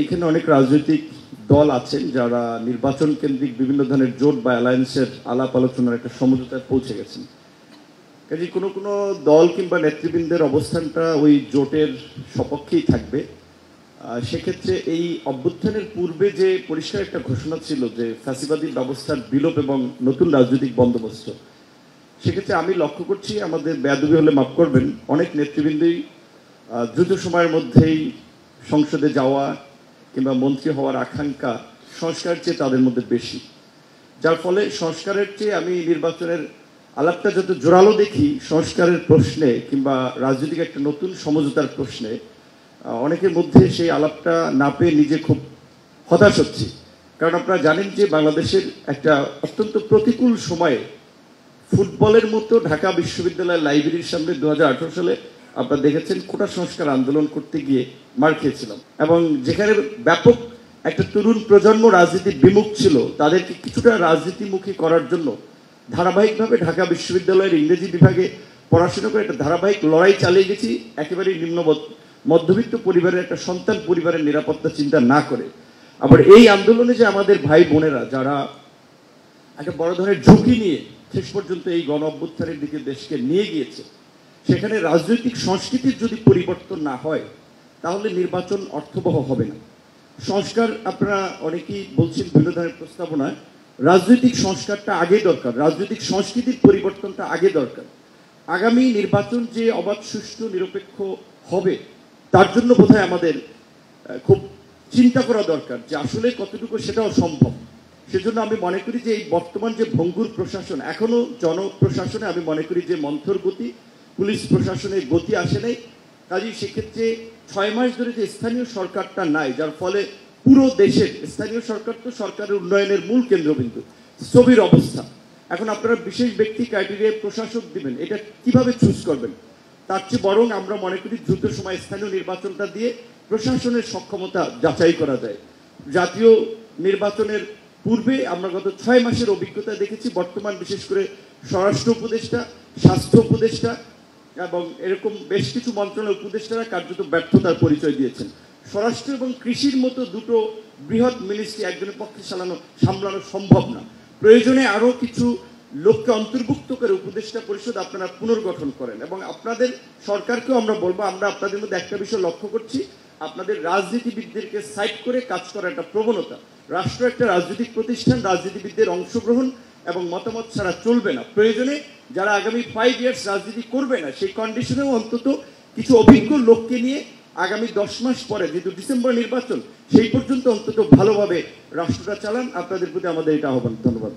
এইখানে অনেক রাজনৈতিক দল আছেন যারা নির্বাচন কেন্দ্রিক বিভিন্ন ধরনের জোট বা অ্যালায়েন্সের আলাপ আলোচনার একটা সমঝোতায় পৌঁছে গেছেন। কাজে কোনো কোনো দল কিংবা নেতৃবৃন্দের অবস্থানটা ওই জোটের সপক্ষেই থাকবে। সেক্ষেত্রে এই অভ্যুত্থানের পূর্বে যে পরিষ্কার একটা ঘোষণা ছিল যে ফ্যাসিবাদী ব্যবস্থার বিলোপ এবং নতুন রাজনৈতিক বন্দোবস্ত, সেক্ষেত্রে আমি লক্ষ্য করছি, আমাদের বেয়াদবি হলে মাফ করবেন, অনেক নেতৃবৃন্দই দ্রুত সময়ের মধ্যেই সংসদে যাওয়া কিংবা মন্ত্রী হওয়ার আকাঙ্ক্ষা সংস্কারের চেয়ে তাদের মধ্যে বেশি, যার ফলে সংস্কারের চেয়ে আমি নির্বাচনের আলাপটা যত জোরালো দেখি, সংস্কারের প্রশ্নে কিংবা রাজনৈতিক একটা নতুন সমঝোতার প্রশ্নে অনেকের মধ্যে সেই আলাপটা না পেয়ে নিজে খুব হতাশ হচ্ছি। কারণ আপনারা জানেন যে বাংলাদেশের একটা অত্যন্ত প্রতিকূল সময়ে ফুটবলের মতো ঢাকা বিশ্ববিদ্যালয়ের লাইব্রেরির সামনে 2018 সালে আপনারা দেখেছেন কোটা সংস্কার আন্দোলন করতে গিয়ে মার খেয়েছিলাম, এবং যেখানে ব্যাপক একটা তরুণ প্রজন্ম রাজনীতি বিমুখ ছিল, তাদেরকে কিছুটা রাজনীতিমুখী করার জন্য ধারাবাহিকভাবে ঢাকা বিশ্ববিদ্যালয়ের ইংরেজি বিভাগে পড়াশোনা করে একটা ধারাবাহিক লড়াই চালিয়ে গেছি, একেবারেই মধ্যবিত্ত পরিবারের একটা সন্তান পরিবারের নিরাপত্তা চিন্তা না করে। আবার এই আন্দোলনে যে আমাদের ভাই বোনেরা যারা একটা বড় ধরনের ঝুঁকি নিয়ে শেষ পর্যন্ত এই গণ অভ্যুত্থানের দিকে দেশকে নিয়ে গিয়েছে, সেখানে রাজনৈতিক সংস্কৃতির যদি পরিবর্তন না হয় তাহলে নির্বাচন অর্থবহ হবে না। সংস্কার আপনারা অনেকেই বলছেন বিভিন্ন ধরনের প্রস্তাবনায়, রাজনৈতিক সংস্কারটা আগে দরকার, রাজনৈতিক সংস্কৃতির পরিবর্তনটা আগে দরকার। আগামী নির্বাচন যে অবাধ, সুষ্ঠু, নিরপেক্ষ হবে তার জন্য বোধহয় আমাদের খুব চিন্তা করা দরকার যে আসলে কতটুকু সেটাও সম্ভব। সেজন্য আমি মনে করি যে এই বর্তমান যে ভঙ্গুর প্রশাসন, এখনো জনপ্রশাসনে আমি মনে করি যে মন্থর গতি, পুলিশ প্রশাসনের গতি আসে নাই। কাজেই সেক্ষেত্রে 6 মাস ধরে যে স্থানীয় সরকারটা নাই, যার ফলে পুরো দেশের স্থানীয় সরকার তো সরকারের উন্নয়নের মূল কেন্দ্রবিন্দু, স্থবির অবস্থা। এখন আপনারা বিশেষ ব্যক্তি ক্রাইটেরিয়ায় প্রশাসক দিবেন, এটা কিভাবে চুজ করবেন? তার চেয়ে বরং আমরা মনে করি দ্রুত সময় স্থানীয় নির্বাচনটা দিয়ে প্রশাসনের সক্ষমতা যাচাই করা যায়। জাতীয় নির্বাচনের পূর্বে আমরা গত 6 মাসের অভিজ্ঞতা দেখেছি, বর্তমান বিশেষ করে স্বরাষ্ট্র উপদেষ্টা, স্বাস্থ্য উপদেষ্টা এবং এরকম বেশ কিছু মন্ত্রণালয়ের উপদেষ্টারা কার্যত ব্যর্থতার পরিচয় দিয়েছেন। স্বরাষ্ট্র এবং কৃষির মতো দুটো বৃহৎ মিনিস্ট্রি একজনের পক্ষে সামলানো সম্ভব না। প্রয়োজনে আরও কিছু লোককে অন্তর্ভুক্ত করে উপদেষ্টা পরিষদ আপনারা পুনর্গঠন করেন, এবং আপনাদের সরকারকেও আমরা বলবো, আমরা আপনাদের মধ্যে একটা বিষয় লক্ষ্য করছি, আপনাদের রাজনীতিবিদদেরকে সাইড করে কাজ করার একটা প্রবণতা। রাষ্ট্র একটা রাজনৈতিক প্রতিষ্ঠান, রাজনীতিবিদদের অংশগ্রহণ এবং মতামত ছাড়া চলবে না। প্রয়োজনে যারা আগামী 5 ইয়ার্স রাজনীতি করবে না, সেই কন্ডিশনেও অন্তত কিছু অভিজ্ঞ লোককে নিয়ে আগামী 10 মাস পরে, যেহেতু ডিসেম্বর নির্বাচন, সেই পর্যন্ত অন্তত ভালোভাবে রাষ্ট্রটা চালান। আপনাদের প্রতি আমাদের এটা আহ্বান। ধন্যবাদ।